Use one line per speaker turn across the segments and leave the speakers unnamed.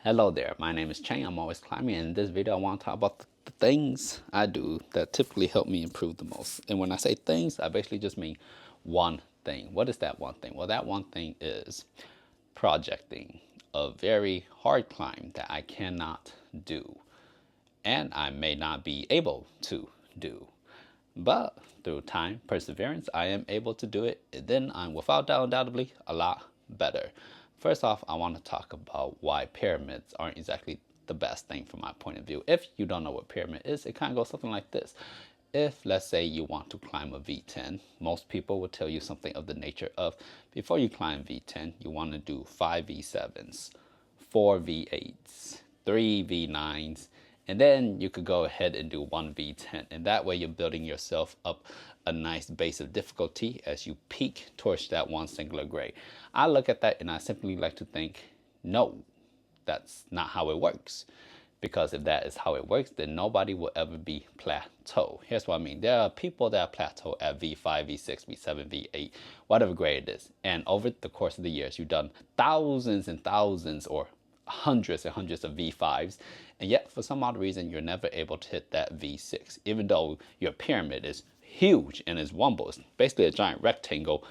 Hello there, my name is Chang. I'm always climbing, and in this video I want to talk about the things I do that typically help me improve the most. And when I say things, I basically just mean one thing. What is that one thing? Well, that one thing is projecting a very hard climb that I cannot do and I may not be able to do. But through time, perseverance, I am able to do it. And then I'm without doubt, undoubtedly, a lot better. First off, I want to talk about why pyramids aren't exactly the best thing from my point of view. If you don't know what pyramid is, it kind of goes something like this. If, let's say, you want to climb a V10, most people will tell you something of the nature of, before you climb V10, you want to do 5 V7s, 4 V8s, 3 V9s, and then you could go ahead and do 1 V10. And that way you're building yourself up a nice base of difficulty as you peak towards that one singular grade. I look at that and I simply like to think, no, that's not how it works. Because if that is how it works, then nobody will ever be plateau. Here's what I mean. There are people that plateau at V5, V6, V7, V8, whatever grade it is. And over the course of the years, you've done thousands and thousands or hundreds and hundreds of V5s. And yet, for some odd reason, you're never able to hit that V6. Even though your pyramid is huge and is wumble. It's basically a giant rectangle,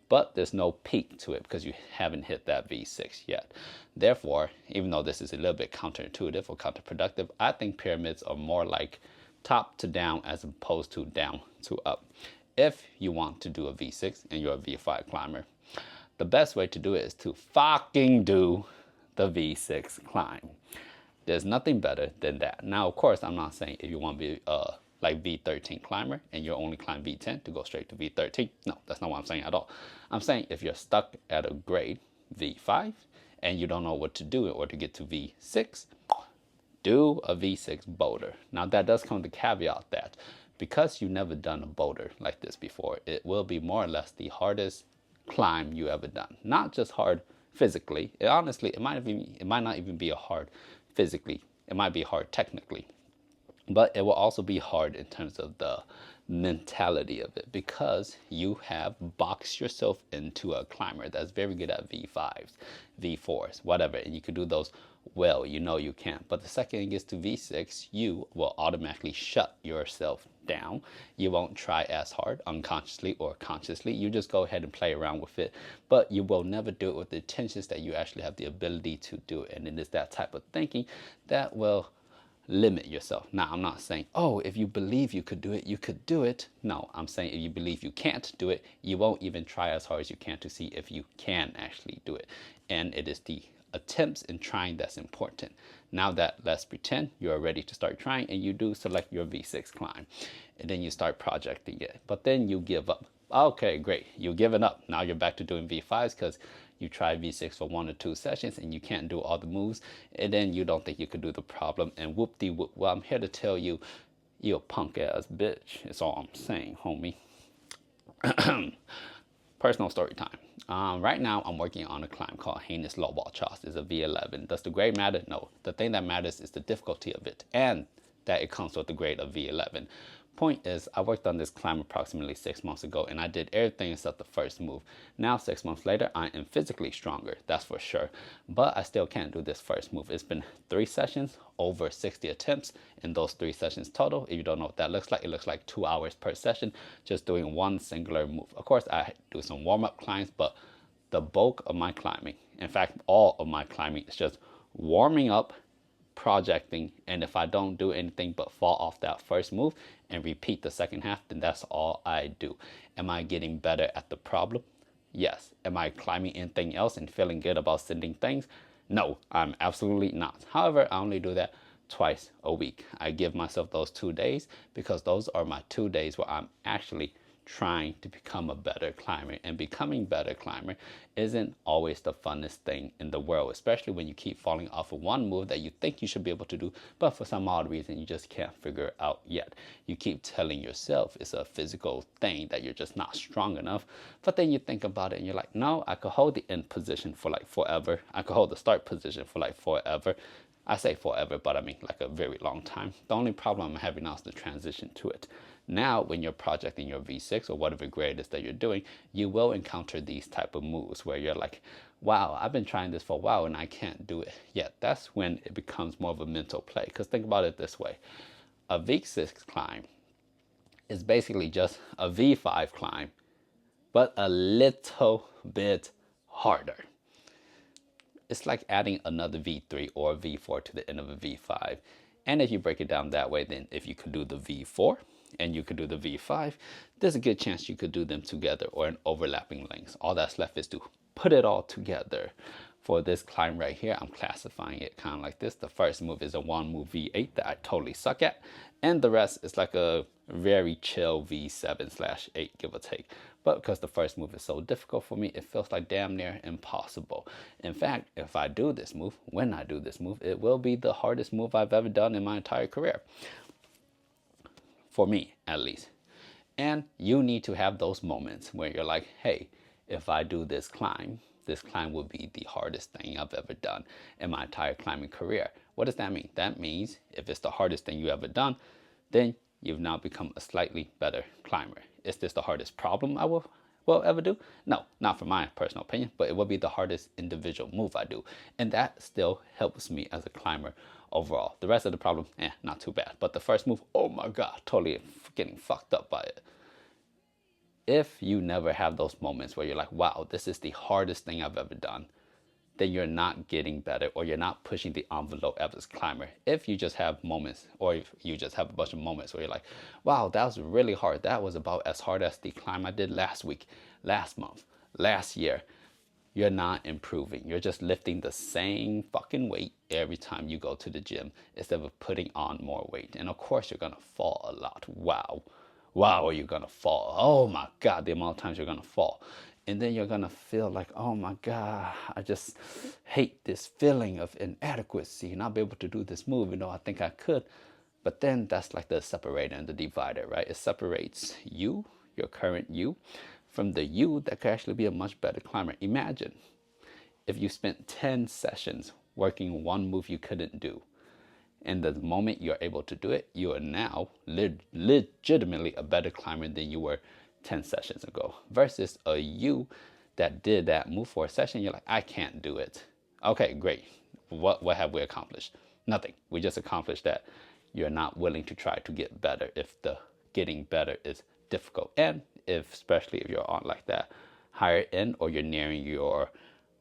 but there's no peak to it because you haven't hit that V6 yet. Therefore, even though this is a little bit counterintuitive or counterproductive, I think pyramids are more like top to down as opposed to down to up. If you want to do a V6 and you're a V5 climber, the best way to do it is to fucking do the V6 climb. There's nothing better than that. Now, of course, I'm not saying if you want to be like V13 climber and you're only climb V10 to go straight to V13. No, that's not what I'm saying at all. I'm saying if you're stuck at a grade V5 and you don't know what to do in order to get to V6, do a V6 boulder. Now that does come with the caveat that because you've never done a boulder like this before, it will be more or less the hardest climb you ever done. Not just hard physically. Honestly, it might not even be a hard physically. It might be hard technically. But it will also be hard in terms of the mentality of it because you have boxed yourself into a climber that's very good at V5s, V4s, whatever, and you can do those well, you know you can. But the second it gets to V6, you will automatically shut yourself down. You won't try as hard unconsciously or consciously. You just go ahead and play around with it, but you will never do it with the intentions that you actually have the ability to do it. And it is that type of thinking that will limit yourself. Now, I'm not saying, oh, if you believe you could do it, you could do it. No, I'm saying if you believe you can't do it, you won't even try as hard as you can to see if you can actually do it. And it is the attempts in trying that's important. Now that let's pretend you're ready to start trying and you do select your V6 climb and then you start projecting it, but then you give up. Okay, great. You've given up. Now you're back to doing V5s because you try V6 for 1 or 2 sessions and you can't do all the moves, and then you don't think you could do the problem, and whoop-de-whoop. Well, I'm here to tell you, you a punk ass bitch. That's all I'm saying, homie. Personal story time. Right now, I'm working on a climb called Heinous Lowball Charles. It's a V11. Does the grade matter? No. The thing that matters is the difficulty of it and that it comes with the grade of V11. Point is, I worked on this climb approximately 6 months ago and I did everything except the first move. Now, 6 months later, I am physically stronger, that's for sure. But I still can't do this first move. It's been 3 sessions, over 60 attempts in those 3 sessions total. If you don't know what that looks like, it looks like 2 hours per session just doing one singular move. Of course, I do some warm-up climbs, but the bulk of my climbing, in fact, all of my climbing is just warming up, projecting, and if I don't do anything but fall off that first move and repeat the second half, then that's all I do. Am I getting better at the problem? Yes. Am I climbing anything else and feeling good about sending things? No, I'm absolutely not. However, I only do that twice a week. I give myself those 2 days because those are my 2 days where I'm actually trying to become a better climber, and becoming better climber isn't always the funnest thing in the world, especially when you keep falling off of one move that you think you should be able to do, but for some odd reason you just can't figure it out yet. You keep telling yourself it's a physical thing, that you're just not strong enough, but then you think about it and you're like, no, I could hold the end position for like forever. I could hold the start position for like forever. I say forever, but I mean like a very long time. The only problem I'm having now is the transition to it. Now, when you're projecting your V6 or whatever grade it is that you're doing, you will encounter these type of moves where you're like, wow, I've been trying this for a while and I can't do it yet. That's when it becomes more of a mental play. Because think about it this way: a V6 climb is basically just a V5 climb, but a little bit harder. It's like adding another V3 or a V4 to the end of a V5. And if you break it down that way, then if you could do the V4 and you could do the V5, there's a good chance you could do them together or in overlapping lengths. All that's left is to put it all together. For this climb right here, I'm classifying it kind of like this. The first move is a one move V8 that I totally suck at. And the rest is like a very chill V7/8, give or take. But because the first move is so difficult for me, it feels like damn near impossible. In fact, if I do this move, when I do this move, it will be the hardest move I've ever done in my entire career. For me, at least. And you need to have those moments where you're like, hey, if I do this climb will be the hardest thing I've ever done in my entire climbing career. What does that mean? That means if it's the hardest thing you ever done, then you've now become a slightly better climber. Is this the hardest problem I will ever do? No, not from my personal opinion, but it will be the hardest individual move I do. And that still helps me as a climber overall. The rest of the problem, not too bad. But the first move, oh my God, totally getting fucked up by it. If you never have those moments where you're like, wow, this is the hardest thing I've ever done, then you're not getting better or you're not pushing the envelope as a climber. If you just have moments, or if you just have a bunch of moments where you're like, wow, that was really hard. That was about as hard as the climb I did last week, last month, last year. You're not improving. You're just lifting the same fucking weight every time you go to the gym instead of putting on more weight. And of course, you're going to fall a lot. Wow, are you going to fall? Oh my God, the amount of times you're going to fall. And then you're going to feel like, oh my God, I just hate this feeling of inadequacy, not be able to do this move, I think I could. But then that's like the separator and the divider, right? It separates you, your current you, from the you that could actually be a much better climber. Imagine if you spent 10 sessions working one move you couldn't do. And the moment you're able to do it, you are now legitimately a better climber than you were 10 sessions ago. Versus a you that did that move for a session, you're like, I can't do it. Okay, great. What have we accomplished? Nothing. We just accomplished that you're not willing to try to get better if the getting better is difficult. And especially if you're on like that higher end, or you're nearing your,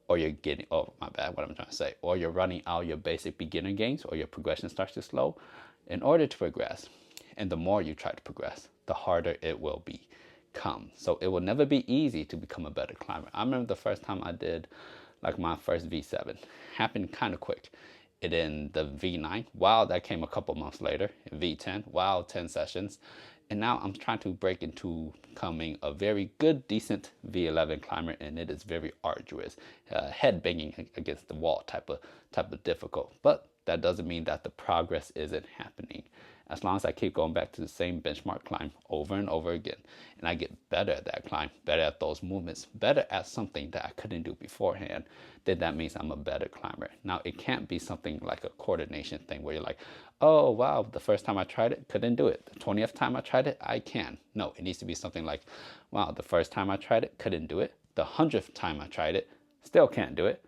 or you're getting, oh my bad, what I'm trying to say, or you're running out your basic beginner gains, or your progression starts to slow. In order to progress, and the more you try to progress, the harder it will become. So it will never be easy to become a better climber. I remember the first time I did like my first V7, happened kind of quick. It in the V9, wow, that came a couple months later. V10, wow, 10 sessions. And now I'm trying to break into becoming a very good, decent V11 climber, and it is very arduous, head banging against the wall type of difficult. But that doesn't mean that the progress isn't happening. As long as I keep going back to the same benchmark climb over and over again, and I get better at that climb, better at those movements, better at something that I couldn't do beforehand, then that means I'm a better climber. Now, it can't be something like a coordination thing where you're like, oh, wow, the first time I tried it, couldn't do it. The 20th time I tried it, I can. No, it needs to be something like, wow, the first time I tried it, couldn't do it. The 100th time I tried it, still can't do it.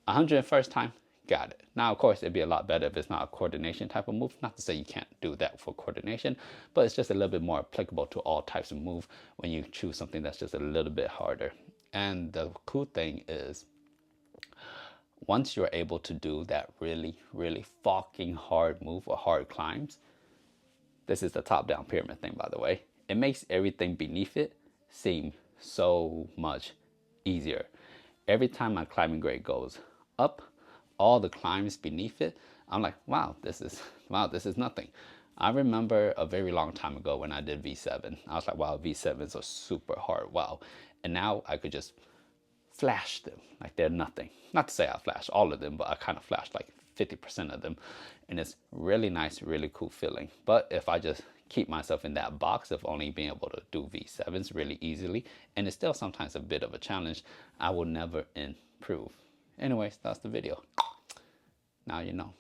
101st time, got it. Now, of course, it'd be a lot better if it's not a coordination type of move. Not to say you can't do that for coordination, but it's just a little bit more applicable to all types of move when you choose something that's just a little bit harder. And the cool thing is, once you're able to do that really, really fucking hard move or hard climbs, this is the top-down pyramid thing, by the way, it makes everything beneath it seem so much easier. Every time my climbing grade goes up, all the climbs beneath it, I'm like, wow, this is nothing. I remember a very long time ago when I did V7, I was like, wow, V7s are super hard, wow. And now I could just flash them like they're nothing. Not to say I flashed all of them, but I kind of flashed like 50% of them. And it's really nice, really cool feeling. But if I just keep myself in that box of only being able to do V7s really easily, and it's still sometimes a bit of a challenge, I will never improve. Anyways, that's the video. Now you know.